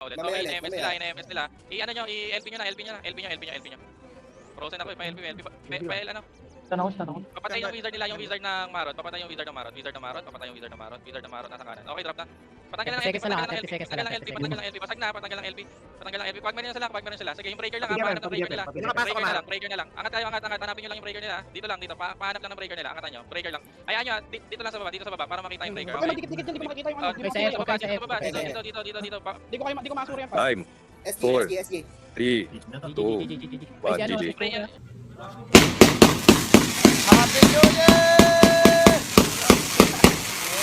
Ulit. Okay, NMS nila, NMS nila. I-ano nyo, i-LP nyo na, LP nyo na, LP nyo. Frozen ako, pa-LP, ano. Stun ako. Papatay yung wizard nila, yung wizard ng Marot. Papatay yung wizard ng Marot, papatay yung wizard ng Marot. Wizard ng Marot nasa kanan. Okay, drop na. Patanggal ng LP, patanggal ng LP. Pasag na, patanggal ng LP. Pag meron sila. Sige, yung breaker lang, pahanap ng breaker nila. Breaker na lang. Angat tayo, angat. Hanapin nyo lang yung breaker nila. Dito. Pahanap lang ng breaker nila. Angatan nyo, breaker lang. Ayaan nyo, dito lang sa baba, para makita yung breaker. Okay. Dikit hindi ko makita yung Dito. Hindi ko masuri yan. Time. SG, 4, SG, SG. 3, 2, 1, GG. Happy New Year!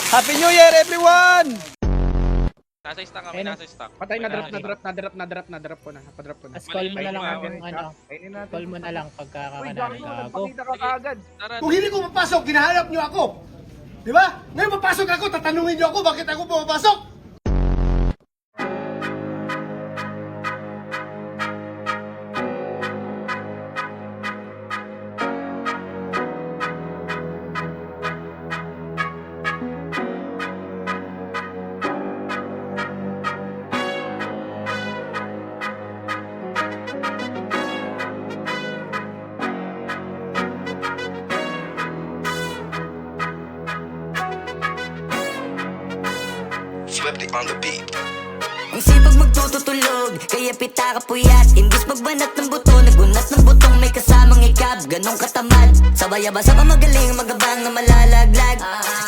Happy New Year, everyone! Nasa stock kami, nasa stock. Patay na drop ko na. Napadrop ko na. As call mo na lang Malinis, yung ano. Call mo na lang pagkakakanan. Gago. Tara, Kung hindi ko mapasok, ginahanap niyo ako. Di ba? Ngayon mapasok ako, tatanungin niyo ako bakit ako pumapasok. Swifty on the beat. Ang sipag magtututulog, kaya pita ka puyat. Imbis magbanat ng buto, nagunat ng butong may kasamang ikab. Ganong katamad, sabay-abasa ka magaling, magabang na malalaglag.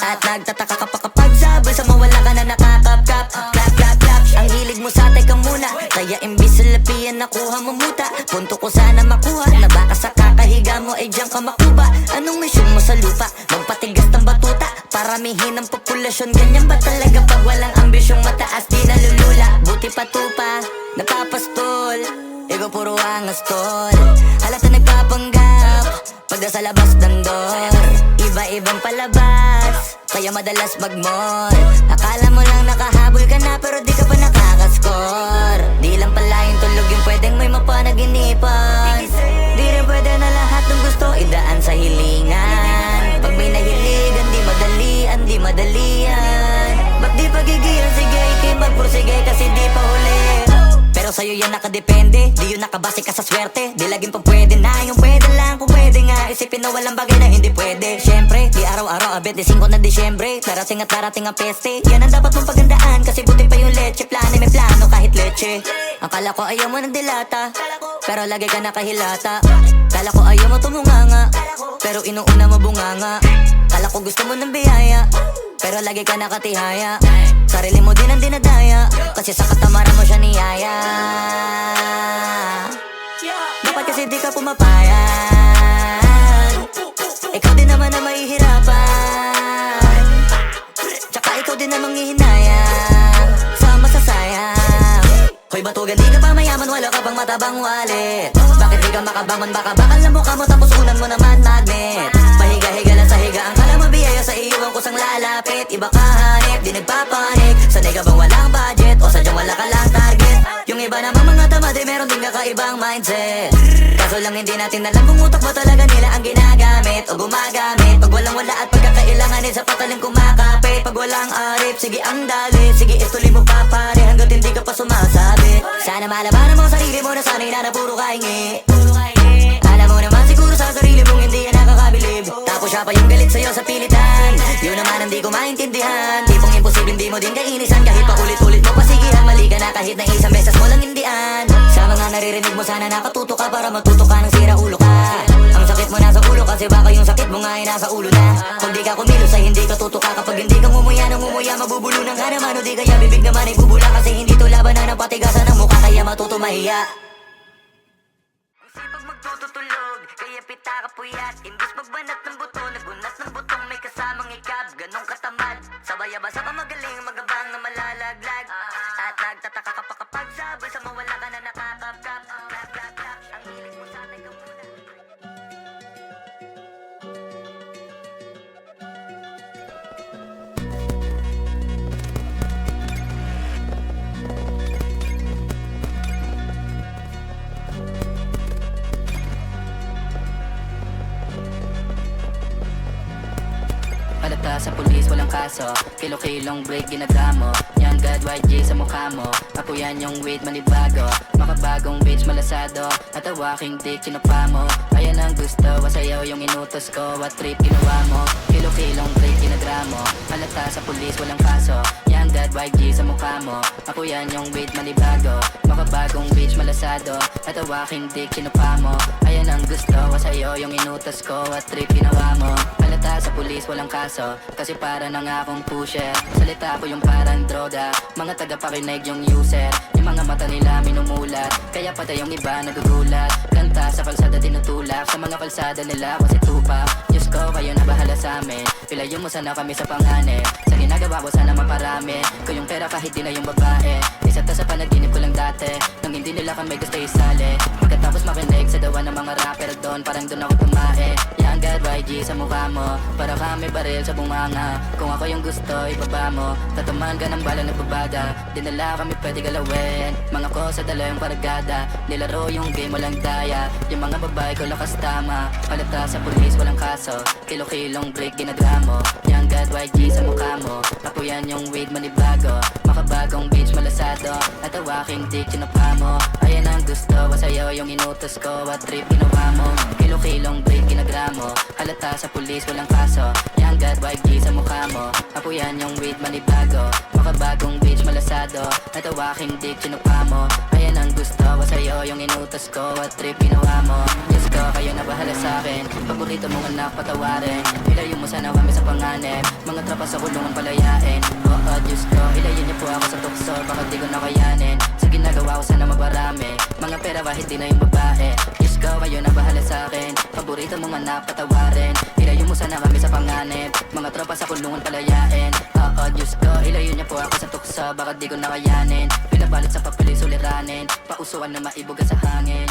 At nagtataka ka pa kapag sabay sa mawala ka na nakakapkap. Clap, clap, clap, ang hilig mo sa ka muna. Kaya imbis sa lapian nakuha mo muta. Punto ko sana makuha, na baka sa kakahiga mo ay diyan ka makuba. Anong mission mo sa lupa? Magpatigas ng batuta, paramihin ang populasyon. Ganyan ba talaga pag walang ambisyong mataas? Di nalulula, buti patupa, napapastol. Ego puro angas tol, halata nagpapanggap pagda sa labas ng door. Iba-ibang palabas, kaya madalas mag-mall. Akala mo lang nakahabol ka na pero di ka pa nakakascore. Di lang pala yung tulog yung pwedeng may mapanaginipan. Di rin pwede na lahat ng gusto idaan sa hilingan. Pag may nahiligan di madalian. Ba't di pagigilan, sige ikay magpursige kasi di pa huli. Pero sa'yo yan nakadepende, di yun nakabase ka sa swerte. Di laging pag pwede na, yung pwede lang kung pwede nga. Isipin na walang bagay na hindi pwede. Siyempre, di araw-araw, 25 na Disyembre. Darating at darating ang peste, yan ang dapat mong pagandaan. Kasi buti pa yung leche, plano may plano kahit leche. Akala ko ayaw mo ng dilata, pero lagi ka nakahilata. Kala ko ayaw mo tumunganga, pero inuuna mo bunganga. Kala ko gusto mo ng biyaya, pero lagi ka nakatihaya. Sarili mo din ang dinadaya, kasi sa katamaran mo siya niyaya. Dapat kasi di ka pumapayag, ikaw din naman na mahihirapan. Tsaka ikaw din namang hihinayang sa masasayang. Hoy batugan, di ka pa mayaman, wala ka pang matabang wallet. Bakit di ka makabangon, baka bakal na mukha mo tapos unan mo naman magnet. Pahiga-higa lang sa higaan, kala mo biyaya sa iyo ang kusang lalapit. Iba ka hanip, di nagpapanik. Sanay ka bang walang budget o sadyang wala ka lang target? Yung iba namang mga tamad eh meron din kakaibang mindset. Kaso lang hindi natin alam kung utak ba talaga nila ang ginagamit o gumagamit. Pag walang wala at pagkakailanganin sa patalim kumakapit. Pag walang arip, sige ang dali, sige ituloy mo pa pare hanggang hindi ka pa sumasabi. Sana malabanan mo sarili mo na sanay na puro kaingi. Alam mo naman siguro sa sarili mong hindi yan nakakabilib. Tapos siya pa yung galit sa'yo sa pilitan. Yun naman ang di ko maintindihan. Tipong imposible di mo din kainisan. Kahit pa ulit-ulit mo pasigihan, mali ka na kahit na isang beses mo lang hindian. Sa mga naririnig mo sana nakatuto ka para matuto ka ng sira ulo ka. Ang sakit mo nasa ulo kasi baka yung sakit mo nga ay nasa ulo na. Kung di ka kumilos ay hindi ka tutuka. Kapag hindi ka ngumuya ng ngumuya, mabubulunan ka naman. O di kaya bibig naman ay bubula kasi hindi to labanan ng patigasan ng mukha. Kaya matuto mahiya. Sipag magtutulog, kaya pita ka puyat. Imbis magbanat ng buto, nagunat ng butong may kasamang ikab. Ganong katamad, sabay-abasa ka magaling, magabang na malalaglag. At nagtataka ka pa kapag sabay sa mawala ka na nakakapkap. Clap, clap, clap, ang hilig mo sa ka muna. sa pulis, walang kaso. Kilo-kilong break, ginagramo. Young God, YG sa mukha mo. Ako yan yung weed, manibago. Makabagong bitch, malasado. At awaking dick, sinapa mo. Ayan ang gusto, wasayaw yung inutos ko. What trip ginawa mo? Kilo-kilong break, ginagramo. Halata sa pulis, walang kaso. Young God, YG sa mukha mo. Ako yan yung weed, manibago. Makabagong bitch, malasado. At awaking dick, sinapa mo. Ayan ang gusto, wasayaw yung inutos ko. What trip ginawa mo? Halata sa pulis, walang kaso. Kasi para na nga akong pusher. Salita ko yung parang droga. Mga tagapakinig yung user. Yung mga mata nila minumulat. Kaya patay yung iba nagugulat. Kanta sa kalsada tinutulak. Sa mga kalsada nila kasi tupa. Diyos ko, kayo na bahala sa amin. Pilayo mo sana kami sa panganib. Sa ginagawa ko sana maparami. Ko yung pera kahit di na yung babae. Isa to sa panaginip ko lang dati. Nang hindi nila kami gusto isali. Pagkatapos makinig sa dawa ng mga rapper doon. Parang doon ako tumae. Young God, YG sa mukha mo. Para kami baril sa bunganga. Kung ako yung gusto, ibaba mo. Tatamaan ka ng bala nagbabaga. Dinala kami pwede galawin. Mga ko sa dala yung paragada. Nilaro yung game walang daya. Yung mga babae ko lakas tama. Halata sa pulis walang kaso. Kilo-kilong break ginagramo. Young God, YG sa mukha mo. Ako yan yung weed manibago. Makabagong bitch malasado. At awaking dick sinapa mo. Ayan ang gusto, wasayaw yung inutos ko. What trip ginawa mo? Kilo-kilong break ginagramo. Halata sa pulis walang kaso. Young God, YG sa mukha mo. Ako yan yung weed manibago. Makabagong bitch malasado. At awaking dick sinapa mo. Ayan ang gusto, wasayaw yung inutos ko. What trip ginawa mo? Diyos ko, kayo na bahala sa'kin. Paborito mong anak patawarin. Ilayo mo sana kami sa panganib. Mga tropa sa kulungan palayain. Oo, Diyos ko, ilayo niyo po ako sa tukso. Baka di ko nakayanin. Sa ginagawa ko sana mabarami. Mga pera kahit di na yung babae. Diyos ko, kayo na bahala sa'kin. Paborito mong anak patawarin. Ilayo mo sana kami sa panganib. Mga tropa sa kulungan palayain. Oo, Diyos ko, ilayo niyo po ako sa tukso. Baka di ko nakayanin. Pinabalot sa papilis uliranin. Pausuan na maibugan sa hangin.